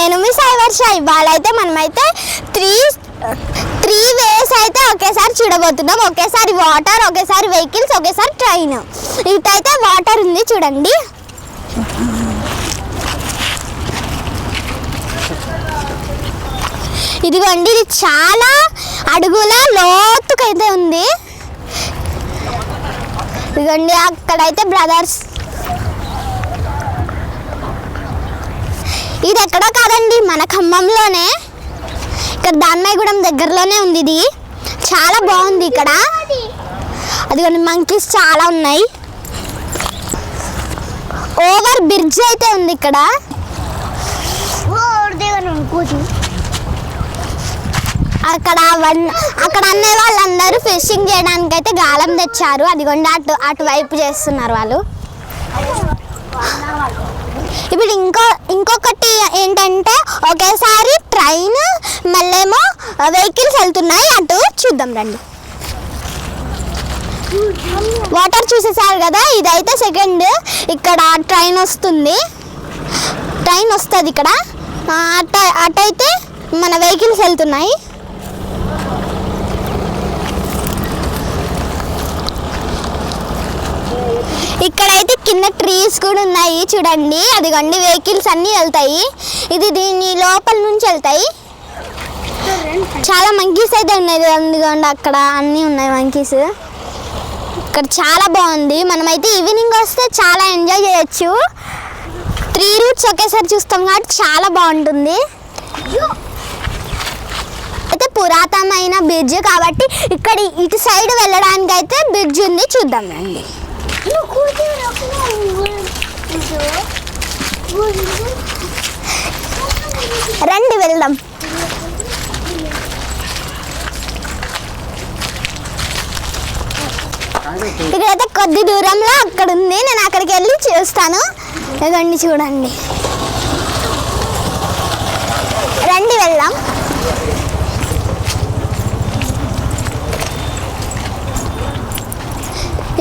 నేను మీ సాయి వర్ష. ఇవాళైతే మనమైతే three ways అయితే ఒకేసారి చూడబోతున్నాం. ఒకేసారి వాటర్, ఒకేసారి వెహికల్స్, ఒకేసారి ట్రైన్. ఇటైతే వాటర్ ఉంది చూడండి. ఇదిగోండి, ఇది చాలా అడుగుల లోతుకైతే ఉంది. ఇదిగోండి, అక్కడైతే బ్రదర్స్. ఇది ఎక్కడో కాదండి, మన ఖమ్మంలోనే, ఇక్కడ దాన్మయ్యగూడెం దగ్గరలోనే ఉంది. ఇది చాలా బాగుంది. ఇక్కడ అదిగోండి, మంకీస్ చాలా ఉన్నాయి. ఓవర్ బ్రిడ్జ్ అయితే ఉంది ఇక్కడ. అక్కడ అనే వాళ్ళందరూ ఫిషింగ్ చేయడానికి అయితే గాలం తెచ్చారు. అదిగోండి, అటువైపు చేస్తున్నారు వాళ్ళు. ఇప్పుడు ఇంకొకటి ఏంటంటే ఒకేసారి ట్రైన్ మళ్ళేమో వెహికల్స్ వెళ్తున్నాయి. అటు చూద్దాం రండి. వాటర్ చూసేసారు కదా, ఇదైతే సెకండ్. ఇక్కడ ట్రైన్ వస్తుంది ఇక్కడ. అటైతే మన వెహికల్స్ వెళ్తున్నాయి. ఇక్కడైతే కింద ట్రీస్ కూడా ఉన్నాయి చూడండి. అదిగోండి, వెహికల్స్ అన్నీ వెళ్తాయి. ఇది దీని లోపల నుంచి వెళ్తాయి. చాలా మంకీస్ అయితే ఉన్నాయి. అందుకోండి, అక్కడ అన్నీ ఉన్నాయి మంకీస్. ఇక్కడ చాలా బాగుంది. మనమైతే ఈవినింగ్ వస్తే చాలా ఎంజాయ్ చేయొచ్చు. 3 రూట్స్ ఒకేసారి చూస్తాం కాబట్టి చాలా బాగుంటుంది. అయితే పురాతనమైన బ్రిడ్జ్ కాబట్టి ఇక్కడ ఇటు సైడ్ వెళ్ళడానికి అయితే బ్రిడ్జ్ ఉంది. చూద్దాం రండి. రండి వెళ్దాం. ఇక్కడైతే కొద్ది దూరంలో అక్కడ ఉంది. నేను అక్కడికి వెళ్ళి చూస్తాను. ఇదండి చూడండి, రండి వెళ్దాం.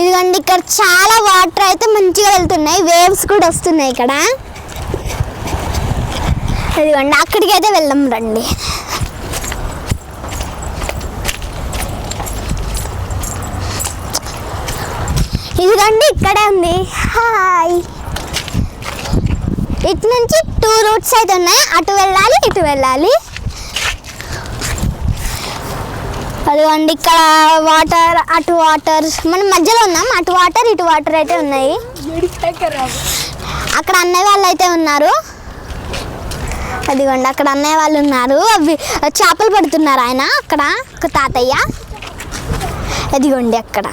ఇదిగోండి, ఇక్కడ చాలా వాటర్ అయితే మంచిగా వెళ్తున్నాయి. వేవ్స్ కూడా వస్తున్నాయి ఇక్కడ. ఇదిగోండి, అక్కడికి అయితే వెళ్దాం రండి. ఇదిగోండి, ఇక్కడే ఉంది. హాయ్. ఇటు నుంచి 2 రూట్స్ అయితే ఉన్నాయి. అటు వెళ్ళాలి, ఇటు వెళ్ళాలి. అదిగోండి, ఇక్కడ వాటర్, అటు వాటర్, మనం మధ్యలో ఉన్నాం. అటు వాటర్, ఇటు వాటర్ అయితే ఉన్నాయి. అక్కడ అన్నయ్య వాళ్ళు అయితే ఉన్నారు. అదిగోండి, అక్కడ అన్నయ్య వాళ్ళు ఉన్నారు. అవి చేపలు పడుతున్నారు ఆయన. అక్కడ ఒక తాతయ్య. అదిగోండి అక్కడ.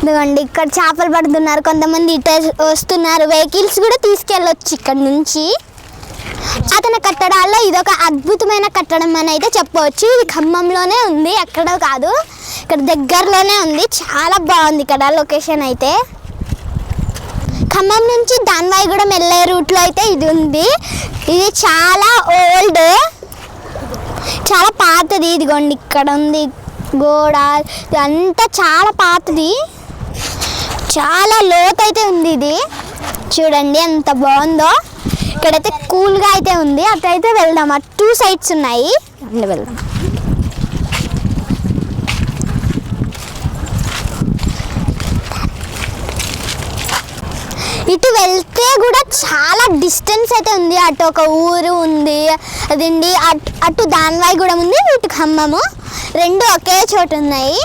ఇదిగోండి, ఇక్కడ చేపలు పడుతున్నారు. కొంతమంది ఇటే వస్తున్నారు. వెహికల్స్ కూడా తీసుకెళ్ళొచ్చు ఇక్కడ నుంచి. అతని కట్టడాల్లో ఇదొక అద్భుతమైన కట్టడం అని అయితే చెప్పవచ్చు. ఇది ఖమ్మంలోనే ఉంది, ఎక్కడో కాదు, ఇక్కడ దగ్గరలోనే ఉంది. చాలా బాగుంది ఇక్కడ లొకేషన్ అయితే. ఖమ్మం నుంచి దాన్మయ్యగూడెం వెళ్ళే రూట్లో అయితే ఇది ఉంది. ఇది చాలా ఓల్డ్, చాలా పాతది. ఇదిగోండి, ఇక్కడ ఉంది గోడ. ఇదంతా చాలా పాతది, చాలా లోతైతే ఉంది. ఇది చూడండి ఎంత బాగుందో. ఇక్కడైతే కూల్గా అయితే ఉంది. అటైతే వెళ్దాం. 2 సైడ్స్ ఉన్నాయి, వెళ్దాం. ఇటు వెళ్తే కూడా చాలా డిస్టెన్స్ అయితే ఉంది. అటు ఒక ఊరు ఉంది, అదండి. అటు దాన్మయ్యగూడెం ఉంది, ఇటు ఖమ్మము. 2 ఒకే చోటు ఉన్నాయి.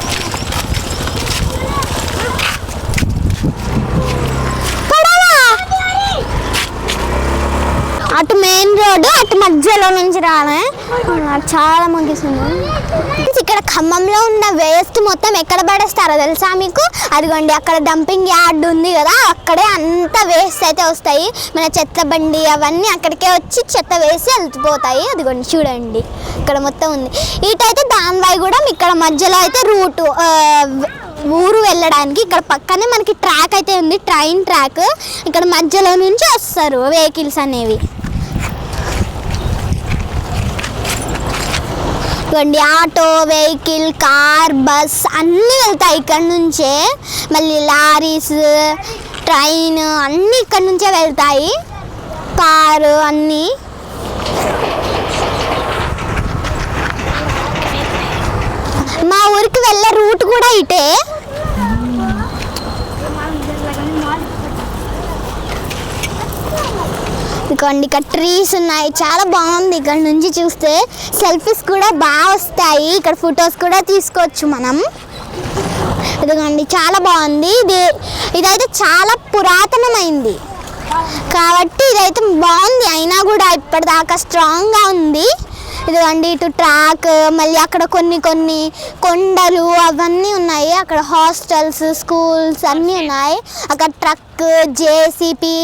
అటు మెయిన్ రోడ్డు, అటు మధ్యలో నుంచి రాలే. చాలా మంకిస్తుంది. ఇక్కడ ఖమ్మంలో ఉన్న వేస్ట్ మొత్తం ఎక్కడ పడేస్తారో తెలుసా మీకు? అదిగోండి, అక్కడ డంపింగ్ యార్డ్ ఉంది కదా, అక్కడే అంత వేస్ట్ అయితే వస్తాయి. మన చెత్త బండి అవన్నీ అక్కడికే వచ్చి చెత్త వేసి వెళ్ళిపోతాయి. అదిగోండి చూడండి, ఇక్కడ మొత్తం ఉంది. ఇటైతే దాన్మయ్యగూడెం. ఇక్కడ మధ్యలో అయితే రూటు ఊరు వెళ్ళడానికి. ఇక్కడ పక్కనే మనకి ట్రాక్ అయితే ఉంది, ట్రైన్ ట్రాక్. ఇక్కడ మధ్యలో నుంచి వస్తారు వెహికల్స్ అనేవి. ఇవ్వండి ఆటో, వెహికల్, కార్, బస్ అన్నీ వెళ్తాయి ఇక్కడ నుంచే. మళ్ళీ లారీస్, ట్రైన్ అన్నీ ఇక్కడ నుంచే వెళ్తాయి, కారు అన్నీ. మా ఊరికి వెళ్ళే రూట్ కూడా ఇటే. ఇదిగోండి ఇక్కడ ట్రీస్ ఉన్నాయి, చాలా బాగుంది. ఇక్కడ నుంచి చూస్తే సెల్ఫీస్ కూడా బాగా వస్తాయి, ఇక్కడ ఫొటోస్ కూడా తీసుకోవచ్చు మనం. ఇదిగోండి చాలా బాగుంది. ఇదైతే చాలా పురాతనమైంది కాబట్టి ఇదైతే బాగుంది, అయినా కూడా ఇప్పటిదాకా స్ట్రాంగ్గా ఉంది. ఇదిగోండి ఇటు ట్రాక్, మళ్ళీ అక్కడ కొన్ని కొండలు అవన్నీ ఉన్నాయి. అక్కడ హాస్టల్స్, స్కూల్స్ అన్నీ ఉన్నాయి. అక్కడ ట్రక్, జేసీపీ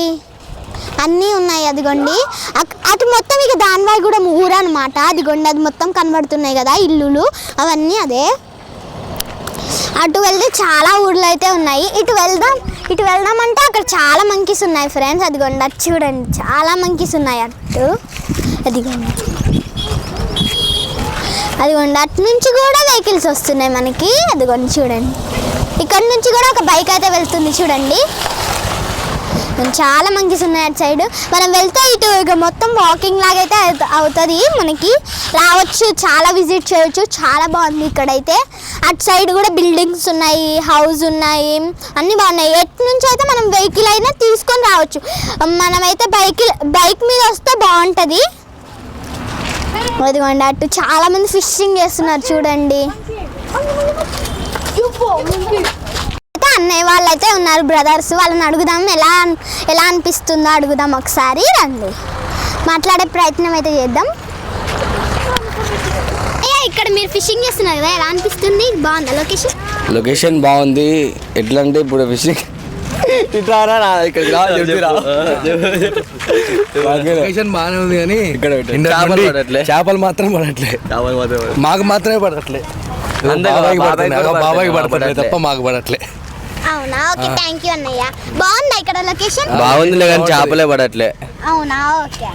అన్నీ ఉన్నాయి. అదిగోండి అటు మొత్తం ఇక దానివై కూడా ఊరు అనమాట. అదిగోండి అది మొత్తం కనబడుతున్నాయి కదా ఇల్లులు, అవన్నీ అదే. అటు వెళ్తే చాలా ఊర్లు అయితే ఉన్నాయి. ఇటు వెళ్దామంటే అక్కడ చాలా మంకీస్ ఉన్నాయి ఫ్రెండ్స్. అదిగోండి అటు చూడండి, చాలా మంకీస్ ఉన్నాయి అటు. అదిగోండి అటు నుంచి కూడా వెహికల్స్ వస్తున్నాయి మనకి. అదిగోండి చూడండి, ఇక్కడ నుంచి కూడా ఒక బైక్ అయితే వెళ్తుంది చూడండి. చాలా మంకీస్ ఉన్నాయి అటు సైడ్. మనం వెళ్తే ఇటు ఇక మొత్తం వాకింగ్ లాగైతే అవుతుంది, మనకి రావచ్చు, చాలా విజిట్ చేయొచ్చు. చాలా బాగుంది ఇక్కడైతే. అటు సైడ్ కూడా బిల్డింగ్స్ ఉన్నాయి, హౌస్ ఉన్నాయి, అన్నీ బాగున్నాయి. ఎటు నుంచి అయితే మనం వెహికల్ అయినా తీసుకొని రావచ్చు. మనమైతే బైక్ మీద వస్తే బాగుంటుంది. అదిగోండి అటు చాలా మంది ఫిషింగ్ చేస్తున్నారు చూడండి. అన్నయ్య వాళ్ళు అయితే ఉన్నారు, బ్రదర్స్. వాళ్ళని అడుగుదాం, ఎలా అనిపిస్తుందో అడుగుదాం ఒకసారి. రండి మాట్లాడే ప్రయత్నం అయితే చేద్దాం. ఇక్కడ మీరు ఫిషింగ్ చేస్తున్నారు కదా, ఎలా అనిపిస్తుంది? బాగుందా లొకేషన్? బాగుంది. ఎట్లా అంటే ఇప్పుడు ఫిషింగ్ లొకేషన్ బాగానే ఉంది కానీ ఇక్కడ చేపలు మాత్రం పడట్లే, మాకు మాత్రమే పడట్లే. బాబాయికి పడట్లే తప్ప మాకు పడట్లే. అవునా, ఓకే, థ్యాంక్ యూ అన్నయ్య. బాగుందా ఇక్కడ లొకేషన్? బాగుంది కానీ చేపలే పడట్లే. అవునా, ఓకే.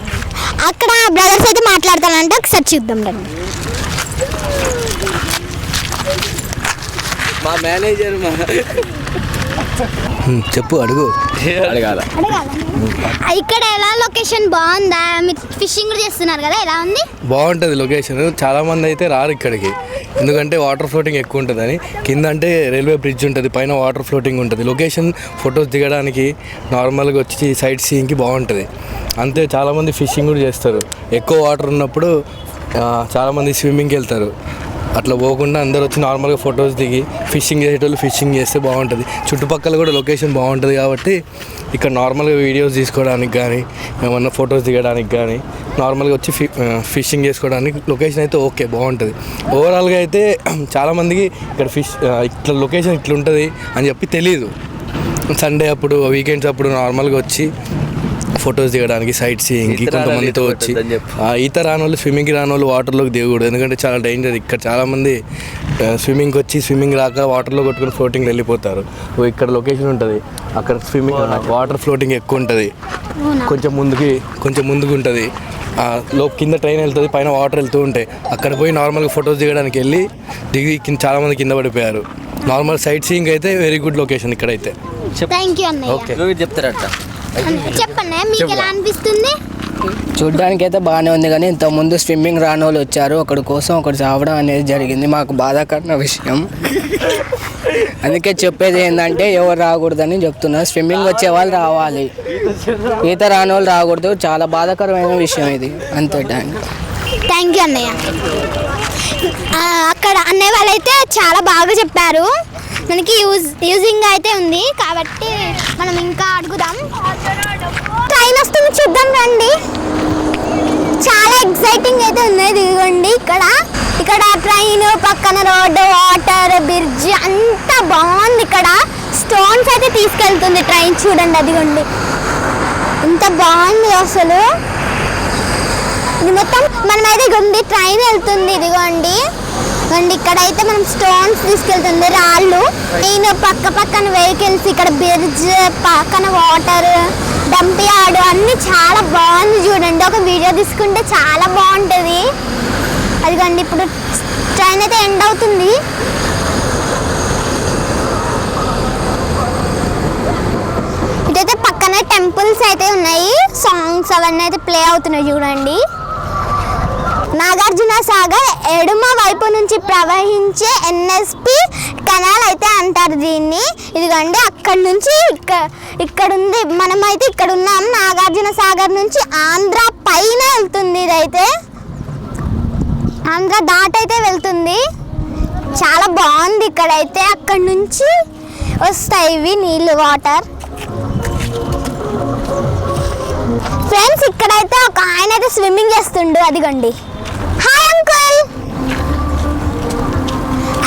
అక్కడ బ్రదర్స్ అయితే మాట్లాడతానంటే ఒకసారి చూద్దాం రండి. మా మేనేజర్ చెప్పు, అడుగు. అడగాల. ఇక్కడ ఎలా లొకేషన్ బాగుందా? మీరు ఫిషింగ్ చేస్తున్నారు కదా, ఎలా ఉంది? బాగుంటుంది లొకేషన్. చాలా మంది అయితే రారు ఇక్కడికి, ఎందుకంటే వాటర్ ఫ్లోటింగ్ ఎక్కువ ఉంటుందని. కింద అంటే రైల్వే బ్రిడ్జ్ ఉంటుంది, పైన వాటర్ ఫ్లోటింగ్ ఉంటుంది. లొకేషన్ ఫొటోస్ దిగడానికి, నార్మల్గా వచ్చి సైట్ సీయింగ్కి బాగుంటుంది. అంతే, చాలామంది ఫిషింగ్ కూడా చేస్తారు. ఎక్కువ వాటర్ ఉన్నప్పుడు చాలామంది స్విమ్మింగ్కి వెళ్తారు. అట్లా పోకుండా అందరు వచ్చి నార్మల్గా ఫొటోస్ దిగి ఫిషింగ్ చేసేటోళ్ళు ఫిషింగ్ చేస్తే బాగుంటుంది. చుట్టుపక్కల కూడా లొకేషన్ బాగుంటుంది కాబట్టి ఇక్కడ నార్మల్గా వీడియోస్ తీసుకోవడానికి కానీ, ఏమన్నా ఫొటోస్ దిగడానికి కానీ, నార్మల్గా వచ్చి ఫిషింగ్ చేసుకోవడానికి లొకేషన్ అయితే ఓకే, బాగుంటుంది. ఓవరాల్గా అయితే చాలామందికి ఇక్కడ ఇట్లా లొకేషన్ ఇట్లా ఉంటుంది అని చెప్పి తెలీదు. సండే అప్పుడు, వీకెండ్స్ అప్పుడు నార్మల్గా వచ్చి ఫొటోస్ దిగడానికి, సైట్ సీయింగ్కి కొంతమందితో వచ్చి, ఈత రానోళ్ళు, స్విమ్మింగ్కి రానోళ్ళు వాటర్లోకి దిగకూడదు, ఎందుకంటే చాలా డేంజర్. ఇక్కడ చాలామంది స్విమ్మింగ్కి వచ్చి స్విమ్మింగ్ రాక వాటర్లో కొట్టుకుని ఫ్లోటింగ్ వెళ్ళిపోతారు. ఇక్కడ లొకేషన్ ఉంటుంది, అక్కడ స్విమ్మింగ్ వాటర్ ఫ్లోటింగ్ ఎక్కువ ఉంటుంది. కొంచెం ముందుకు ఉంటుంది. కింద ట్రైన్ వెళ్తుంది, పైన వాటర్ వెళ్తూ ఉంటాయి. అక్కడ పోయి నార్మల్గా ఫొటోస్ దిగడానికి వెళ్ళి చాలామంది కింద పడిపోయారు. నార్మల్ సైట్ సీయింగ్ అయితే వెరీ గుడ్ లొకేషన్ ఇక్కడైతే. థ్యాంక్ యూ అన్నయ్య. ఓకే, చెప్తారట. చెప్పండి, మీకు ఎలా అనిపిస్తుంది? చూడ్డానికి అయితే బాగానే ఉంది కానీ ఇంతకుముందు స్విమ్మింగ్ రాని వాళ్ళు వచ్చారు, ఒకటి కోసం ఒకటి చావడం అనేది జరిగింది. మాకు బాధాకరమైన విషయం. అందుకే చెప్పేది ఏంటంటే ఎవరు రాకూడదని చెప్తున్నా. స్విమ్మింగ్ వచ్చే వాళ్ళు రావాలి, ఈత రాని వాళ్ళు రాకూడదు. చాలా బాధాకరమైన విషయం ఇది. అంతే. థ్యాంక్ యూ అన్నయ్య. అక్కడ అన్నయ్య వాళ్ళైతే చాలా బాగా చెప్పారు, మనకి యూజింగ్ అయితే ఉంది కాబట్టి మనం ఇంకా అడుగుదాం. ట్రైన్ వస్తుంది, చూద్దాం రండి. చాలా ఎక్సైటింగ్ అయితే ఉన్నాయి. ఇదిగోండి ఇక్కడ ట్రైన్ పక్కన రోడ్డు, వాటర్, బ్రిడ్జ్ అంతా బాగుంది. ఇక్కడ స్టోన్స్ అయితే తీసుకెళ్తుంది ట్రైన్, చూడండి. అదిగోండి ఎంత బాగుంది అసలు. ఇది మొత్తం మనమైతే ఇదిగోండి ట్రైన్ వెళ్తుంది. ఇదిగోండి ఇక్కడైతే మనం స్టోన్స్ తీసుకెళ్తుంది, రాళ్ళు. ట్రైన్ పక్కన వెహికల్స్, ఇక్కడ బ్రిడ్జ్ పక్కన వాటర్, డంప్ యార్డ్ అన్నీ చాలా బాగుంది. చూడండి, ఒక వీడియో తీసుకుంటే చాలా బాగుంటుంది. అదిగోండి ఇప్పుడు ట్రైన్ అయితే ఎండ్ అవుతుంది. ఇటైతే పక్కనే టెంపుల్స్ అయితే ఉన్నాయి, సాంగ్స్ అవన్నీ అయితే ప్లే అవుతున్నాయి చూడండి. నాగార్జున సాగర్ ఎడమ వైపు నుంచి ప్రవహించే ఎన్ఎస్పి కెనాల్ అయితే అంటారు దీన్ని. ఇదిగోండి అక్కడి నుంచి ఇక్కడ ఉంది, మనమైతే ఇక్కడ ఉన్నాం. నాగార్జున సాగర్ నుంచి ఆంధ్ర పైన వెళ్తుంది, ఇదైతే ఆంధ్ర దాటైతే వెళ్తుంది. చాలా బాగుంది ఇక్కడైతే. అక్కడి నుంచి వస్తాయి ఇవి నీళ్ళు, వాటర్. ఫ్రెండ్స్ ఇక్కడైతే ఒక ఆయన అయితే స్విమ్మింగ్ చేస్తుండు, అదిగోండి. Hi uncle.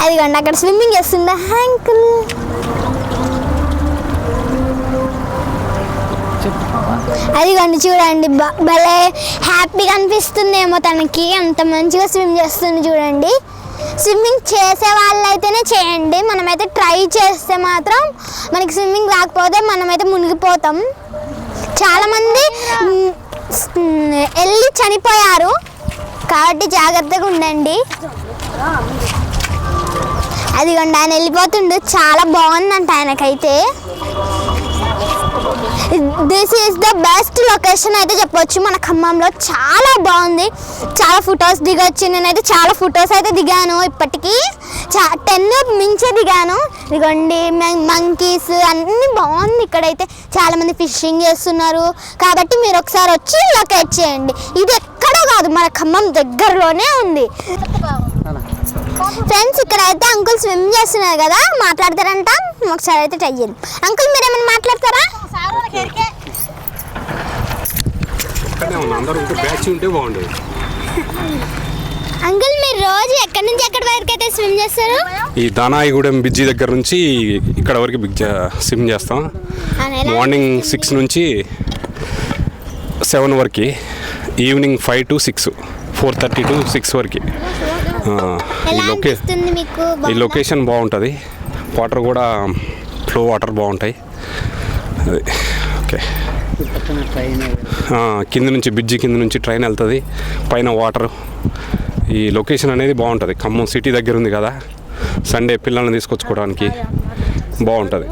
అదిగోండి అక్కడ స్విమ్మింగ్ చేస్తుండే. Hi uncle. అదిగోండి చూడండి, భలే హ్యాపీగా అనిపిస్తుందేమో తనకి, అంత మంచిగా స్విమ్ చేస్తుంది చూడండి. స్విమ్మింగ్ చేసే వాళ్ళైతేనే చేయండి, మనమైతే ట్రై చేస్తే మాత్రం మనకి స్విమ్మింగ్ రాకపోతే మనమైతే మునిగిపోతాం. చాలామంది వెళ్ళి చనిపోయారు కాబట్టి జాగ్రత్తగా ఉండండి. అదిగోండి ఆయన వెళ్ళిపోతుండు, చాలా బాగుందంట ఆయనకైతే. This is the best location అయితే చెప్పొచ్చు మన ఖమ్మంలో. చాలా బాగుంది, చాలా ఫొటోస్ దిగొచ్చు. నేనైతే చాలా ఫొటోస్ అయితే దిగాను, ఇప్పటికీ 10 మించే దిగాను. ఇదిగోండి మంకీస్ అన్నీ బాగుంది. ఇక్కడైతే చాలామంది ఫిషింగ్ చేస్తున్నారు కాబట్టి మీరు ఒకసారి వచ్చి లొకేట్ చేయండి. ఇది ఎక్కడో కాదు, మన ఖమ్మం దగ్గరలోనే ఉంది. ఫ్రెండ్స్ ఇక్కడైతే అంకుల్ స్విమ్ చేస్తున్నారు కదా, మాట్లాడతారంట. ఒకసారి అయితే ట్రై చేయండి. అంకుల్ మీరేమైనా మాట్లాడతారా? అంకుల్ మీరు రోజు ఎక్కడి నుంచి ఎక్కడి వరకు అయితే స్విమ్ చేస్తారు? ఈ దానాయిగూడెం బ్రిడ్జి దగ్గర నుంచి ఇక్కడ వరకు స్విమ్ చేస్తాం. మార్నింగ్ 6 నుంచి 7 వరకు, ఈవినింగ్ 5 to 6, 4:30 to 6 వరకు. ఈ లొకేషన్ బాగుంటుంది, వాటర్ కూడా ఫ్లో వాటర్ బాగుంటాయి. అది ఓకే. కింద నుంచి బ్రిడ్జి కింద నుంచి ట్రైన్ వెళ్తుంది, పైన వాటర్. ఈ లొకేషన్ అనేది బాగుంటుంది. ఖమ్మం సిటీ దగ్గర ఉంది కదా, సండే పిల్లల్ని తీసుకొచ్చుకోవడానికి బాగుంటుంది.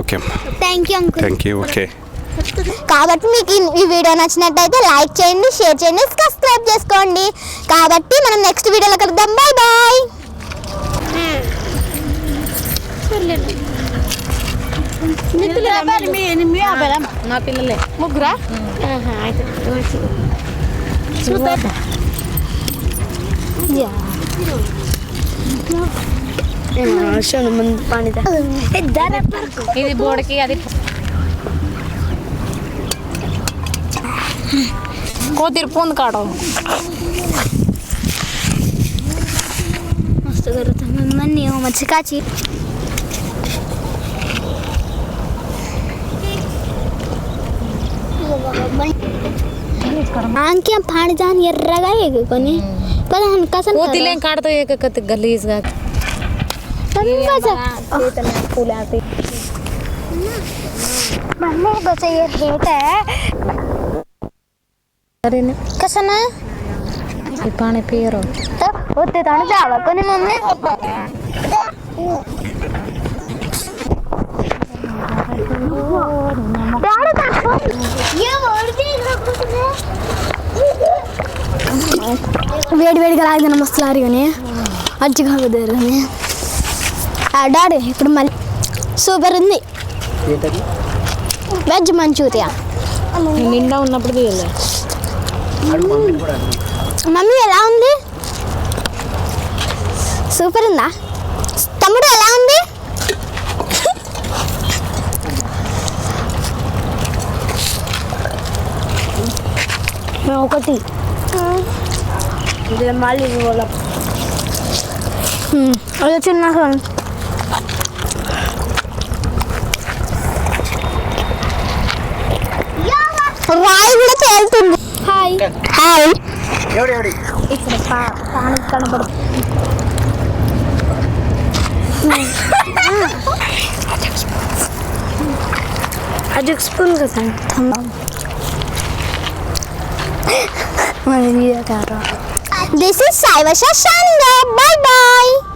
Okay thank you. ఓకే కాబట్టి మీకు ఈ వీడియో నచ్చినట్టయితే లైక్ చేయండి, షేర్ చేయండి, సబ్స్క్రైబ్ చేసుకోండి. కాబట్టి మనం నెక్స్ట్ వీడియోలో కలుద్దాం. Bye bye. నా పిల్లలే ముగ్గురా ఇది బోడకి అది కోతిరిపోంది కాడ మస్తు జరుగుతుంది మంచి కాచి. ఆంకి పాని దాని ఎర్రగా ఎగుకొని కోతిలేం కాడతో ఏకకత్తి గలీజ్గా कसना पानी पियो होते ताने जावा कोनी मम्मी प्यार देखो ये और भी వేడి వేడిగా లాగిన మస్తు లారీ కానీ అజ్జిగా కుదరని డాడీ ఇప్పుడు మళ్ళీ సూపర్ ఉంది వెజ్ మంచూరియా. నిండా ఉన్నప్పుడు తీయలే. మమ్మీ ఎలా ఉంది? సూపర్ ఉందా? తమ్ముడు ఎలా ఉంది? ఒకటి మళ్ళీ అది చిన్న రాయి కూడా తేలుతుంది. హాయ్ హాయ్ ఇక్కడ పాని కనపడు. అది స్పూన్ కదా. This is Saiva Shashanka. Bye bye.